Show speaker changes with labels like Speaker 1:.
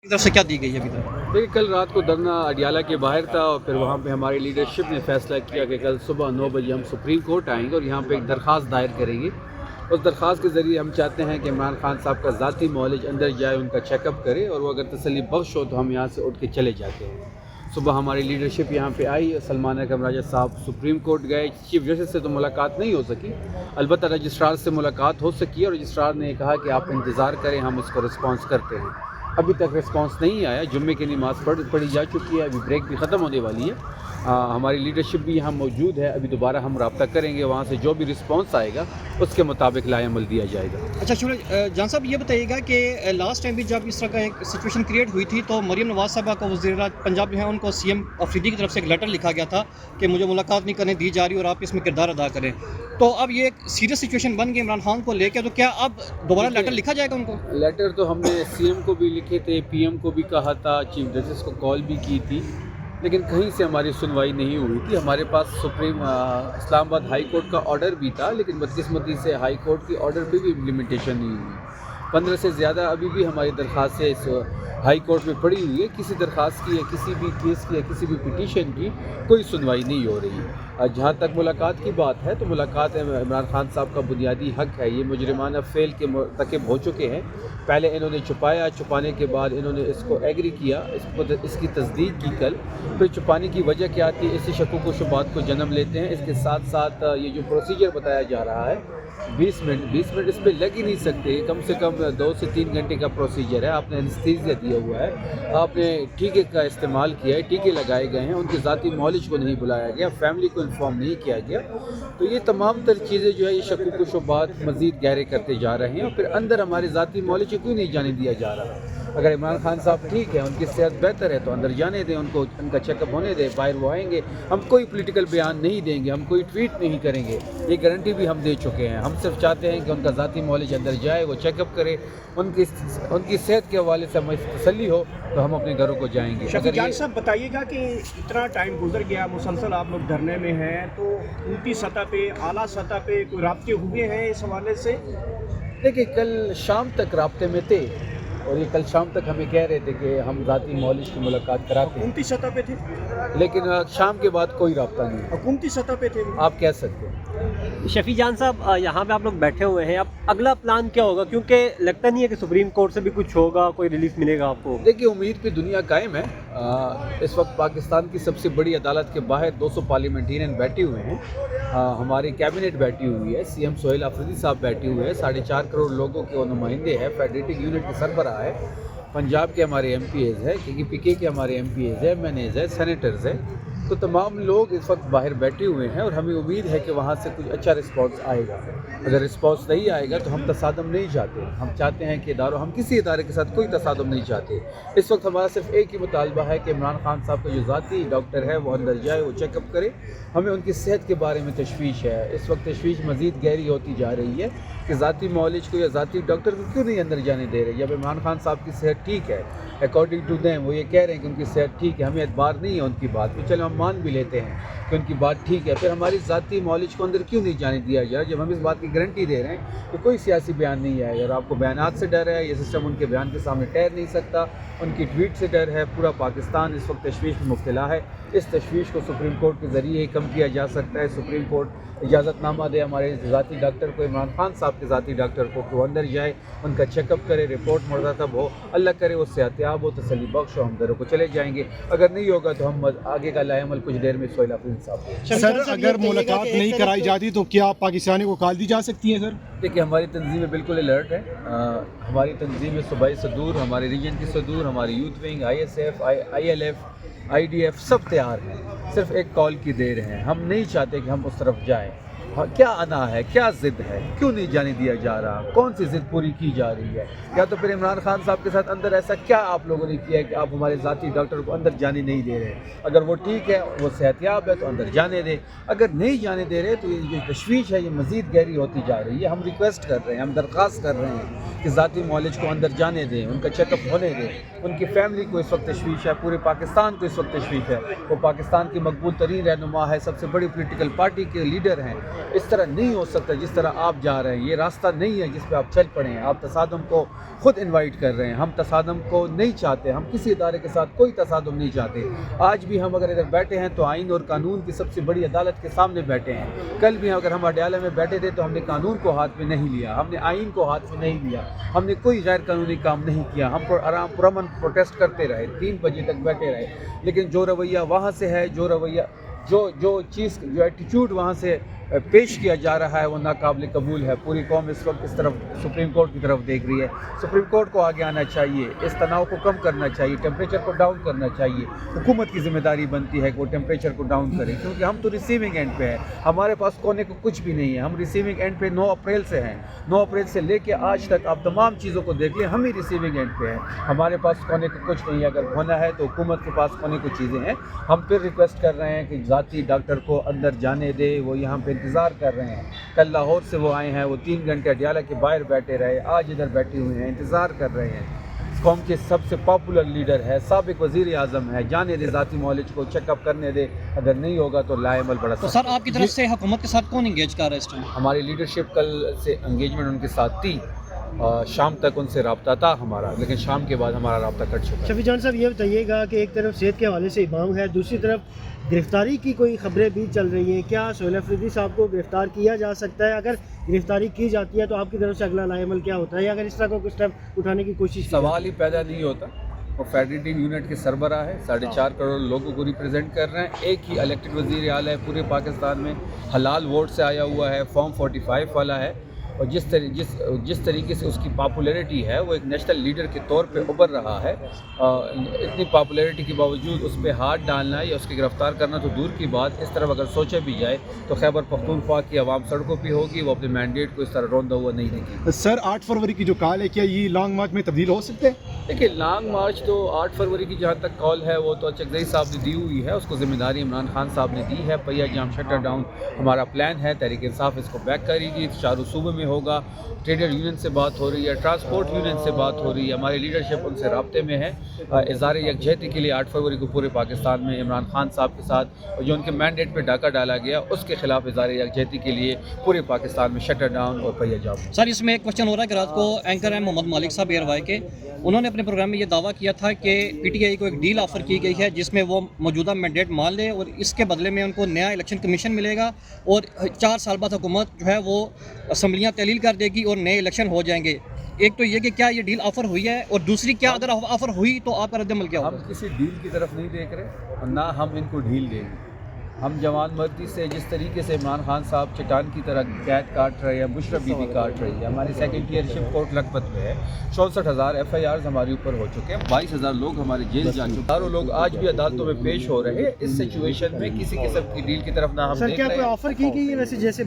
Speaker 1: کی طرف سے کیا دی گئی ہے ابھی تک؟
Speaker 2: دیکھیے کل رات کو دھرنا اڈیالہ کے باہر تھا اور پھر وہاں پہ ہماری لیڈرشپ نے فیصلہ کیا کہ کل صبح 9 بجے ہم سپریم کورٹ آئیں گے اور یہاں پہ ایک درخواست دائر کریں گے. اس درخواست کے ذریعے ہم چاہتے ہیں کہ عمران خان صاحب کا ذاتی معالج اندر جائے, ان کا چیک اپ کرے اور وہ اگر تسلی بخش ہو تو ہم یہاں سے اٹھ کے چلے جاتے ہیں. صبح ہماری لیڈرشپ یہاں پہ آئی, سلمان اکرم راجہ صاحب سپریم کورٹ گئے. چیف جسٹس سے تو ملاقات نہیں ہو سکی, البتہ رجسٹرار سے ملاقات ہو سکی اور رجسٹرار نے کہا کہ آپ انتظار کریں, ہم اس کو رسپانس کرتے ہیں. ابھی تک رسپانس نہیں آیا. جمعے کی نماز پڑھی جا چکی ہے, ابھی بریک بھی ختم ہونے والی ہے. ہماری لیڈرشپ بھی یہاں موجود ہے. ابھی دوبارہ ہم رابطہ کریں گے, وہاں سے جو بھی رسپانس آئے گا اس کے مطابق لائے عمل دیا جائے گا.
Speaker 1: اچھا سورج جان صاحب, یہ بتائیے گا کہ لاسٹ ٹائم بھی جب اس طرح کا ایک سچویشن کریٹ ہوئی تھی تو مریم نواز صاحبہ کو وزیر پنجاب جو ہے ان کو سی ایم آفریدی کی طرف سے ایک لیٹر لکھا گیا تھا کہ مجھے ملاقات نہیں کرنے دی جا رہی اور آپ اس میں کردار ادا کریں. تو اب یہ ایک سیریس سچویشن بن گئی عمران خان کو لے کے, تو کیا اب دوبارہ لیٹر لکھا جائے گا ان کو؟
Speaker 2: لیٹر تو ہم نے سی ایم کو بھی لکھے تھے, پی ایم کو بھی کہا تھا, چیف جسٹس کو کال بھی کی تھی, لیکن کہیں سے ہماری سنوائی نہیں ہوئی تھی. ہمارے پاس سپریم اسلام آباد ہائی کورٹ کا آرڈر بھی تھا, لیکن بدقسمتی سے ہائی کورٹ کی آرڈر پہ بھی امپلیمنٹیشن نہیں ہوئی. 15 سے زیادہ ابھی بھی ہماری درخواستیں اس ہائی کورٹ میں پڑی ہوئی ہے. کسی درخواست کی یا کسی بھی کیس کی یا کسی بھی پٹیشن کی کوئی سنوائی نہیں ہو رہی. جہاں تک ملاقات کی بات ہے تو ملاقات عمران خان صاحب کا بنیادی حق ہے. یہ مجرمانہ فعل کے مرتکب ہو چکے ہیں. پہلے انہوں نے چھپانے کے بعد انہوں نے اس کو ایگری کیا, اس کی تصدیق کی کل. پھر چھپانے کی وجہ کیا تھی, اسی شکوک و شبہات کو جنم لیتے ہیں. اس کے ساتھ ساتھ یہ جو پروسیجر بتایا جا رہا ہے 20 منٹ اس پہ لگ ہی نہیں سکتے. کم سے کم 2 سے 3 گھنٹے کا پروسیجر ہے. آپ نے انستھیزیا دیا ہوا ہے, آپ نے ٹیکے کا استعمال کیا ہے, ٹیکے لگائے گئے ہیں, ان کے ذاتی معالج کو نہیں بلایا گیا, فیملی کو انفارم نہیں کیا گیا. تو یہ تمام تر چیزیں جو ہے یہ شکوک و شبہات مزید گہرے کرتے جا رہے ہیں. اور پھر اندر ہمارے ذاتی معالج کو کیوں نہیں جانے دیا جا رہا؟ اگر عمران خان صاحب ٹھیک ہے, ان کی صحت بہتر ہے تو اندر جانے دیں, ان کا چیک اپ ہونے دیں, باہر وہ آئیں گے. ہم کوئی پولیٹیکل بیان نہیں دیں گے, ہم کوئی ٹویٹ نہیں کریں گے, یہ گارنٹی بھی ہم دے چکے ہیں. ہم صرف چاہتے ہیں کہ ان کا ذاتی معالج اندر جائے, وہ چیک اپ کرے, ان کی صحت کے حوالے سے ہمیں تسلی ہو تو ہم اپنے گھروں کو جائیں گے.
Speaker 3: شفیع جان صاحب بتائیے گا کہ اتنا ٹائم گزر گیا, مسلسل آپ لوگ دھرنے میں ہیں, تو حکومتی سطح پہ, اعلیٰ سطح پہ کوئی رابطے ہوئے ہیں اس حوالے سے؟
Speaker 2: دیکھیے کل شام تک رابطے میں تھے, اور یہ کل شام تک ہمیں کہہ رہے تھے کہ ہم ذاتی معالج کی ملاقات کراتے ہیں,
Speaker 3: حکومتی سطح پہ تھے,
Speaker 2: لیکن شام کے بعد کوئی رابطہ نہیں.
Speaker 3: حکومتی سطح پہ تھے
Speaker 2: آپ کہہ سکتے ہیں.
Speaker 4: شفیع جان صاحب, یہاں پہ آپ لوگ بیٹھے ہوئے ہیں, اب اگلا پلان کیا ہوگا؟ کیونکہ لگتا نہیں ہے کہ سپریم کورٹ سے بھی کچھ ہوگا, کوئی ریلیف ملے گا آپ کو.
Speaker 2: دیکھیے امید پہ دنیا قائم ہے. اس وقت پاکستان کی سب سے بڑی عدالت کے باہر 200 پارلیمنٹرین بیٹھے ہوئے ہیں, ہماری کیبنٹ بیٹھی ہوئی ہے, سی ایم سہیل آفریدی صاحب بیٹھے ہوئے ہیں, 4.5 کروڑ لوگوں کے وہ نمائندے ہیں, فیڈریٹنگ یونٹ کے سربراہ ہے, پنجاب کے ہمارے ایم پی ایز ہے, پی کے ہمارے ایم پی ایز ہے, ایم این ایز ہے, سینیٹرز ہیں. تو تمام لوگ اس وقت باہر بیٹھے ہوئے ہیں اور ہمیں امید ہے کہ وہاں سے کچھ اچھا رسپانس آئے گا. اگر رسپانس نہیں آئے گا تو ہم تصادم نہیں چاہتے. ہم چاہتے ہیں کہ ہم کسی ادارے کے ساتھ کوئی تصادم نہیں چاہتے. اس وقت ہمارا صرف ایک ہی مطالبہ ہے کہ عمران خان صاحب کا جو ذاتی ڈاکٹر ہے وہ اندر جائے, وہ چیک اپ کرے. ہمیں ان کی صحت کے بارے میں تشویش ہے. اس وقت تشویش مزید گہری ہوتی جا رہی ہے کہ ذاتی معالج کو یا ذاتی ڈاکٹر کو کیوں نہیں اندر جانے دے رہے. جب عمران خان صاحب کی صحت ٹھیک ہے, اکارڈنگ ٹو دیم وہ یہ کہہ رہے ہیں کہ ان کی صحت ٹھیک ہے, ہمیں اعتبار نہیں ہے ان کی بات پہ, چلو ہم مان بھی لیتے ہیں کہ ان کی بات ٹھیک ہے, پھر ہماری ذاتی معالج کو اندر کیوں نہیں جانے دیا جائے جب ہم اس بات کی گارنٹی دے رہے ہیں کہ کوئی سیاسی بیان نہیں آئے. اور آپ کو بیانات سے ڈر ہے, یہ سسٹم ان کے بیان کے سامنے ٹھہر نہیں سکتا, ان کی ٹویٹ سے ڈر ہے. پورا پاکستان اس وقت تشویش میں مبتلا ہے. اس تشویش کو سپریم کورٹ کے ذریعے ہی کم کیا جا سکتا ہے. سپریم کورٹ اجازت نامہ دے ہمارے ذاتی ڈاکٹر کو, عمران خان صاحب کے ذاتی ڈاکٹر کو, کہ وہ اندر جائے, ان کا چیک اپ کرے, رپورٹ مرتب ہو, اللہ کرے وہ صحتیاب ہو, تسلی بخش ہو, ہم گھروں کو چلے جائیں گے. اگر نہیں ہوگا تو ہم آگے کا لائے عمل کچھ دیر میں سہیل آفریدی صاحب کو.
Speaker 5: سر اگر ملاقات نہیں کرائی جاتی تو کیا پاکستانی کو کال دی جا سکتی ہے؟ سر
Speaker 2: دیکھیے ہماری تنظیمیں بالکل الرٹ ہے. ہماری تنظیمیں صوبائی صدور, ہمارے ریجن کی صدور, ہماری youth wing, I S F, I L F, I D F سب تیار ہیں. صرف ایک کال کی دیر ہے. ہم نہیں چاہتے کہ ہم اس طرف جائیں. کیا انا ہے, کیا ضد ہے, کیوں نہیں جانے دیا جا رہا, کون سی ضد پوری کی جا رہی ہے, یا تو پھر عمران خان صاحب کے ساتھ اندر ایسا کیا آپ لوگوں نے کیا ہے کہ آپ ہمارے ذاتی ڈاکٹر کو اندر جانے نہیں دے رہے. اگر وہ ٹھیک ہے, وہ صحتیاب ہے تو اندر جانے دیں. اگر نہیں جانے دے رہے تو یہ جو تشویش ہے یہ مزید گہری ہوتی جا رہی ہے. ہم ریکویسٹ کر رہے ہیں, ہم درخواست کر رہے ہیں کہ ذاتی معالج کو اندر جانے دیں, ان کا چیک اپ ہونے دیں. ان کی فیملی کو اس وقت تشویش ہے, پورے پاکستان کو اس وقت تشویش ہے. وہ پاکستان کی مقبول ترین رہنما ہے, سب سے بڑی پولیٹیکل پارٹی کے لیڈر ہیں, اس طرح نہیں ہو سکتا جس طرح آپ جا رہے ہیں. یہ راستہ نہیں ہے جس پہ آپ چل پڑے ہیں. آپ تصادم کو خود انوائٹ کر رہے ہیں. ہم تصادم کو نہیں چاہتے. ہم کسی ادارے کے ساتھ کوئی تصادم نہیں چاہتے. آج بھی ہم اگر ادھر بیٹھے ہیں تو آئین اور قانون کی سب سے بڑی عدالت کے سامنے بیٹھے ہیں. کل بھی اگر ہم اڈیالہ میں بیٹھے تھے تو ہم نے قانون کو ہاتھ میں نہیں لیا, ہم نے آئین کو ہاتھ میں نہیں لیا, ہم نے کوئی غیر قانونی کام نہیں کیا. ہم آرام پرامن پروٹیسٹ کرتے رہے, 3 بجے تک بیٹھے رہے. لیکن جو رویہ وہاں سے ہے, جو ایٹیچیوڈ وہاں سے پیش کیا جا رہا ہے وہ ناقابل قبول ہے. پوری قوم اس وقت اس طرف سپریم کورٹ کی طرف دیکھ رہی ہے. سپریم کورٹ کو آگے آنا چاہیے, اس تناؤ کو کم کرنا چاہیے, ٹیمپریچر کو ڈاؤن کرنا چاہیے. حکومت کی ذمہ داری بنتی ہے کہ وہ ٹیمپریچر کو ڈاؤن کرے, کیونکہ ہم تو ریسیونگ اینڈ پہ ہیں. ہمارے پاس کونے کو کچھ بھی نہیں ہے. ہم ریسیونگ اینڈ پہ 9 اپریل سے ہیں. 9 اپریل سے لے کے آج تک آپ تمام چیزوں کو دیکھ لیں, ہم ہی ریسیونگ اینڈ پہ ہیں. ہمارے پاس کونے کو کچھ نہیں ہے. اگر ہونا ہے تو حکومت کے پاس کونے کو چیزیں ہیں. ہم پھر ریکویسٹ کر رہے ہیں کہ ذاتی ڈاکٹر کو اندر جانے دے. وہ یہاں پہ انتظار کر رہے ہیں. کل لاہور سے وہ آئے ہیں, وہ 3 گھنٹے اڈیالہ کے باہر بیٹھے رہے, آج ادھر بیٹھے ہوئے ہیں, انتظار کر رہے ہیں. قوم کے سب سے پاپولر لیڈر ہے, سابق وزیر اعظم ہے. جانے دے ذاتی معالج کو, چیک اپ کرنے دے. اگر نہیں ہوگا تو لائے عمل بڑا
Speaker 1: تو سر آپ کی طرف سے حکومت کے ساتھ کون انگیج کر رہا ہے اس ٹائم؟
Speaker 2: ہماری لیڈرشپ کل سے انگیجمنٹ ان کے ساتھ تھی. شام تک ان سے رابطہ تھا ہمارا, لیکن شام کے بعد ہمارا رابطہ کٹ چکا ہے.
Speaker 6: شفیع جان صاحب یہ بتائیے گا کہ ایک طرف صحت کے حوالے سے امام ہے, دوسری طرف گرفتاری کی کوئی خبریں بھی چل رہی ہیں. کیا سہیل افریدی صاحب کو گرفتار کیا جا سکتا ہے؟ اگر گرفتاری کی جاتی ہے تو آپ کی طرف سے اگلا لائے عمل کیا ہوتا ہے, یا اگر اس طرح کو کچھ اسٹیپ اٹھانے کی کوشش کی
Speaker 2: سوال ہی پیدا نہیں ہوتا. وہ فیڈریٹنگ یونٹ کے سربراہ ہے, 4.5 کروڑ لوگوں کو ریپرزینٹ کر رہے ہیں. ایک ہی الیکٹڈ وزیر اعلیٰ ہے پورے پاکستان میں, حلال ووٹ سے آیا ہوا ہے, فارم 45 والا ہے. اور جس طریقے سے اس کی پاپولیرٹی ہے, وہ ایک نیشنل لیڈر کے طور پہ ابھر رہا ہے. اتنی پاپولیرٹی کے باوجود اس پہ ہاتھ ڈالنا یا اس کی گرفتار کرنا تو دور کی بات. اس طرف اگر سوچا بھی جائے تو خیبر پختونخوا کی عوام سڑکوں پہ ہوگی, وہ اپنے مینڈیٹ کو اس طرح روندا ہوا نہیں دیکھے.
Speaker 5: سر 8 فروری کی جو کال ہے, کیا یہ لانگ مارچ میں تبدیل ہو سکتے ہیں؟
Speaker 2: دیکھیے, لانگ مارچ تو 8 فروری کی جہاں تک کال ہے وہ تو چکزئی صاحب نے دی ہوئی ہے. اس کو ذمہ داری عمران خان صاحب نے دی ہے. پہیا جام شٹر ڈاؤن ہمارا پلان ہے. تحریک انصاف اس کو بیک کرے گی. چاروں صوبے میں ہوگا. ٹریڈر یونین سے بات ہو رہی ہے, ٹرانسپورٹ یونین سے بات ہو رہی ہے. ہماری لیڈرشپ ان سے رابطے میں ہے. اظہار یکجہتی کے لیے 8 فروری کو پورے پاکستان میں عمران خان صاحب کے ساتھ جو ان کے مینڈیٹ پہ ڈاکہ ڈالا گیا, اس کے خلاف اظہار یکجہتی کے لیے پورے پاکستان میں شٹر ڈاؤن اور پہیا جام.
Speaker 1: سر اس میں ایک کوشچن ہو رہا ہے کہ رات کو اینکر ہیں محمد مالک صاحب ایئر وائی کے, انہوں نے اپنے پروگرام میں یہ دعویٰ کیا تھا کہ پی ٹی آئی کو ایک ڈیل آفر کی گئی ہے جس میں وہ موجودہ مینڈیٹ مان لے اور اس کے بدلے میں ان کو نیا الیکشن کمیشن ملے گا, اور 4 سال بعد حکومت جو ہے وہ اسمبلیاں تحلیل کر دے گی اور نئے الیکشن ہو جائیں گے. ایک تو یہ کہ کیا یہ ڈیل آفر ہوئی ہے, اور دوسری کیا اگر آفر ہوئی تو آپ کا رد عمل کیا ہوگا؟
Speaker 2: ہم کسی ڈیل کی طرف نہیں دیکھ رہے, اور نہ ہم ان کو ڈیل دیں گے. ہم جوان مردی سے جس طریقے سے عمران خان صاحب چٹان کی طرح قید کاٹ رہے ہیں, بشرا بی بی کاٹ رہی ہے. ہماری سیکرٹریشپ کورٹ لکھپت میں ہے. 64,000 FIRs ہمارے اوپر ہو چکے ہیں. 22,000 لوگ ہمارے جیل جا چکے ہیں. ہزاروں لوگ آج بھی عدالتوں میں پیش ہو رہے ہیں. اس سچویشن میں کسی قسم کی ڈیل کی طرف نہ ہم
Speaker 6: سر
Speaker 2: دیکھ
Speaker 6: کیا
Speaker 2: رہے
Speaker 6: کوئی
Speaker 2: ہیں.
Speaker 6: آفر کی گئی ہے ویسے جیسے